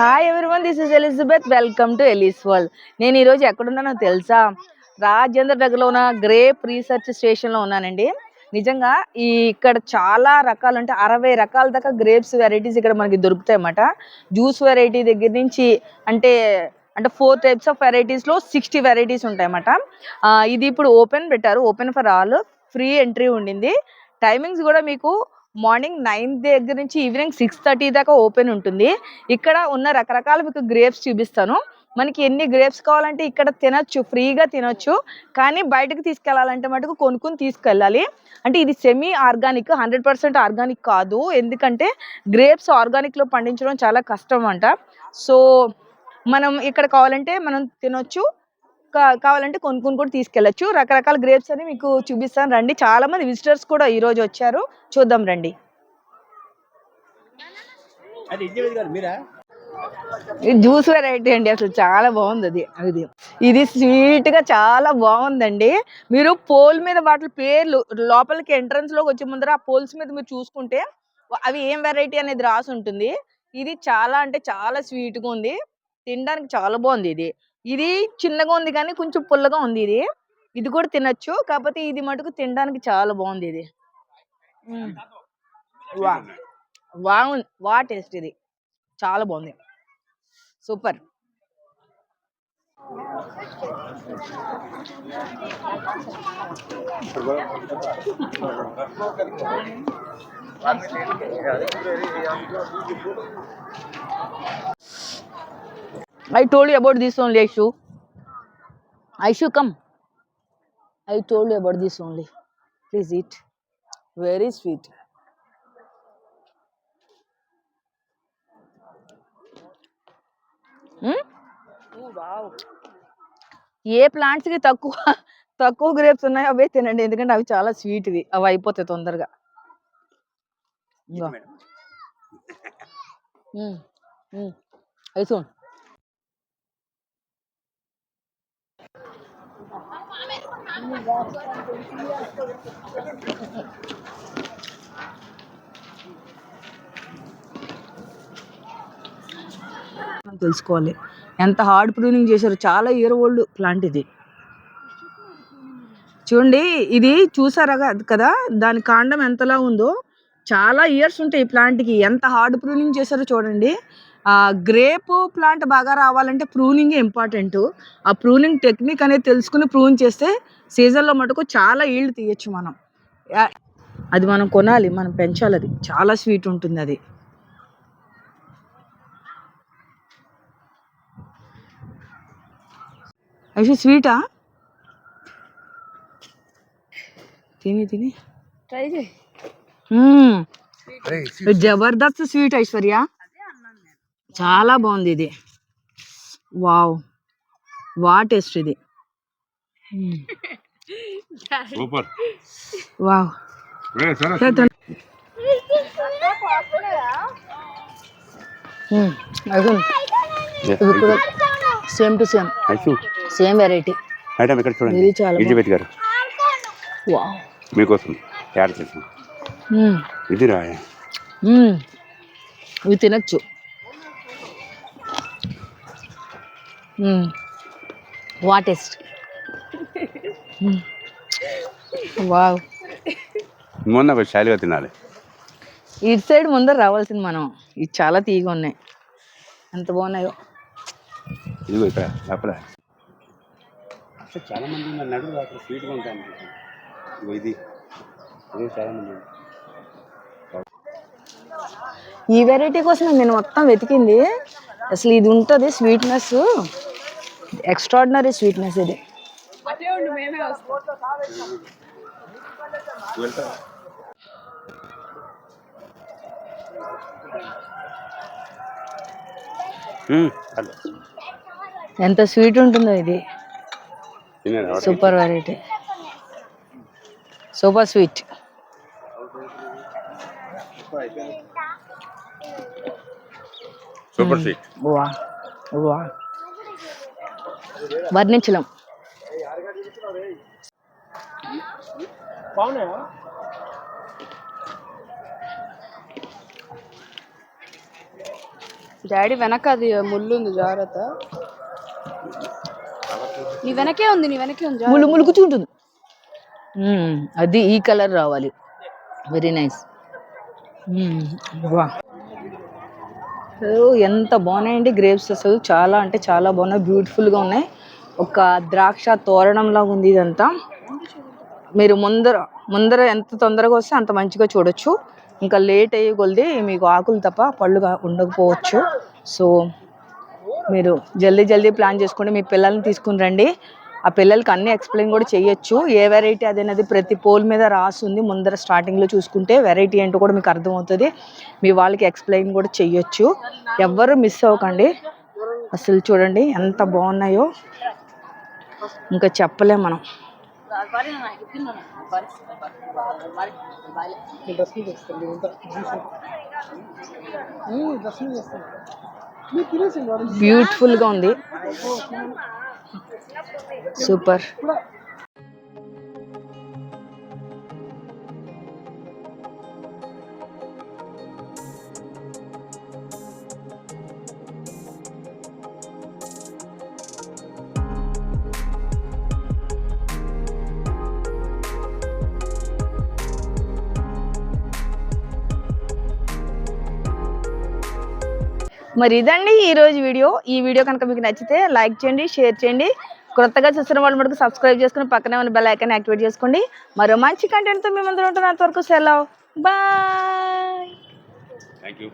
Hi everyone, this is Elizabeth. Welcome to Ellie's world. నేను ఈరోజు ఎక్కడున్నానో తెలుసా? రాజేంద్ర నగర్లో ఉన్న గ్రేప్ రీసెర్చ్ స్టేషన్లో ఉన్నానండి. నిజంగా ఇక్కడ చాలా రకాలు, అంటే 60 రకాల దాకా గ్రేప్స్ వెరైటీస్ ఇక్కడ మనకి దొరుకుతాయి అన్నమాట. జ్యూస్ వెరైటీ దగ్గర నుంచి అంటే 4 టైప్స్ ఆఫ్ వెరైటీస్లో 60 వెరైటీస్ ఉంటాయన్నమాట. ఇది ఇప్పుడు ఓపెన్ పెట్టారు, open for all, free entry ఉండింది. టైమింగ్స్ కూడా మీకు మార్నింగ్ 9 దగ్గర నుంచి ఈవినింగ్ 6:30 దాకా ఓపెన్ ఉంటుంది. ఇక్కడ ఉన్న రకరకాల మీకు గ్రేప్స్ చూపిస్తాను. మనకి ఎన్ని గ్రేప్స్ కావాలంటే ఇక్కడ తినొచ్చు, ఫ్రీగా తినొచ్చు. కానీ బయటకు తీసుకెళ్లాలంటే మటుకు కొనుక్కొని తీసుకెళ్ళాలి. అంటే ఇది సెమీ ఆర్గానిక్, 100% ఆర్గానిక్ కాదు. ఎందుకంటే గ్రేప్స్ ఆర్గానిక్లో పండించడం చాలా కష్టం అంట. సో మనం ఇక్కడ కావాలంటే మనం తినొచ్చు, కావాలంటే కొనుక్కొని కూడా తీసుకెళ్ళచ్చు. రకరకాల గ్రేప్స్ అని మీకు చూపిస్తాను రండి. చాలా మంది విజిటర్స్ కూడా ఈ రోజు వచ్చారు, చూద్దాం రండి. ఇది జ్యూస్ వెరైటీ అండి, అసలు చాలా బాగుంది. ఇది స్వీట్ గా చాలా బాగుందండి. మీరు పోల్ మీద వాటి పేర్లు లోపలికి ఎంట్రన్స్ లోకి వచ్చే ముందర ఆ పోల్స్ మీద మీరు చూసుకుంటే అవి ఏం వెరైటీ అనేది రాసి ఉంటుంది. ఇది చాలా అంటే చాలా స్వీట్ గా ఉంది, తినడానికి చాలా బాగుంది. ఇది చిన్నగా ఉంది కానీ కొంచెం పుల్లగా ఉంది. ఇది కూడా తినచ్చు, కాకపోతే ఇది మటుకు తినడానికి చాలా బాగుంది. ఇది వా టేస్ట్, ఇది చాలా బాగుంది, super. I told you about this only, Aishu, come. I told you about this only. Please eat. Very sweet. Wow. A plants కి తక్కువ గ్రేప్స్ ఉన్నాయో అవే తినండి, ఎందుకంటే అవి చాలా స్వీట్. అవి అయిపోతాయి తొందరగా. అయితే తెలుసుకోవాలి ఎంత హార్డ్ ప్రూనింగ్ చేశారు. చాలా ఇయర్ ఓల్డ్ ప్లాంట్ ఇది. చూడండి, ఇది చూసారా కదా, దాని కాండం ఎంతలా ఉందో. చాలా ఇయర్స్ ఉంటాయి ఈ ప్లాంట్కి. ఎంత హార్డ్ ప్రూనింగ్ చేశారో చూడండి. గ్రేప్ ప్లాంట్ బాగా రావాలంటే ప్రూనింగే ఇంపార్టెంట్. ఆ ప్రూనింగ్ టెక్నిక్ అనేది తెలుసుకుని ప్రూన్ చేస్తే సీజన్లో మటుకు చాలా ఈల్డ్ తీయచ్చు మనం. అది మనం కొనాలి, మనం పెంచాలి. అది చాలా స్వీట్ ఉంటుంది. అది అయితే స్వీటా? తిని ట్రై చేయి. జబర్దస్త్ స్వీట్ ఐశ్వర్య, చాలా బాగుంది ఇది. వా టేస్ట్ ఇది. Wow, same to same variety. చాలా మీకోసం తయారు చేసాం. ఇది రాయ, ఇవి తినచ్చు. వా టేస్ట్. వావ్, ముందు ఒక శైలిగా తినాలి. ఇటు సైడ్ ముందర రావాల్సింది మనం. ఇది చాలా తీయగా ఉన్నాయి, ఎంత బాగున్నాయో. ఇదిగో ఇక్కడ అప్పుడే చాలా మంది నడువు అక్కడ స్వీట్గా ఉంటాను. ఇది చాలా మంది. ఈ వెరైటీ కోసం నేను మొత్తం వెతికింది. అసలు ఇది ఉంటుంది స్వీట్నెస్, ఎక్స్ట్రాడినరీ స్వీట్నెస్. ఇది ఎంత స్వీట్ ఉంటుందో. ఇది super variety, super sweet. Super sweet. వర్ణించలేం. డాడీ వెనక అది ముళ్ళు ఉంది జాగ్రత్త. నీ వెనకే ఉంది జాగ్రత్త. ముళ్ళు ముళ్ళు కూర్చుంటుంది. అది ఈ కలర్ రావాలి. Very nice. వా ఎంత బాగున్నాయండి గ్రేప్స్. అసలు చాలా అంటే చాలా బాగున్నాయి, బ్యూటిఫుల్గా ఉన్నాయి. ఒక ద్రాక్ష తోరణం లాగా ఉంది ఇదంతా. మీరు ముందర ఎంత తొందరగా వస్తే అంత మంచిగా చూడొచ్చు. ఇంకా లేట్ అయ్యే కొలిది మీకు ఆకులు తప్ప పళ్ళుగా ఉండకపోవచ్చు. సో మీరు జల్దీ ప్లాన్ చేసుకోండి, మీ పిల్లల్ని తీసుకుని రండి. ఆ పిల్లలకి అన్నీ ఎక్స్ప్లెయిన్ కూడా చేయొచ్చు. ఏ వెరైటీ అదేనది ప్రతి పోల్ మీద రాస్తుంది. ముందర స్టార్టింగ్లో చూసుకుంటే వెరైటీ ఏంటో కూడా మీకు అర్థమవుతుంది. మీ వాళ్ళకి ఎక్స్ప్లెయిన్ కూడా చెయ్యొచ్చు. ఎవ్వరూ మిస్ అవ్వకండి. అసలు చూడండి ఎంత బాగున్నాయో, ఇంకా చెప్పలేం మనం. బ్యూటిఫుల్గా ఉంది, సూపర్. మరి ఇదండి ఈరోజు వీడియో. ఈ వీడియో కనుక మీకు నచ్చితే లైక్ చేయండి, షేర్ చేయండి. కొత్తగా చూస్తున్న వాళ్ళు మటుకు సబ్స్క్రైబ్ చేసుకుని పక్కనే ఉన్న బెల్ ఐకాన్ యాక్టివేట్ చేసుకోండి. మరో మంచి కంటెంట్తో మీ ముందు ఉంటున్నంత వరకు సెలవు. బాయ్. Thank you.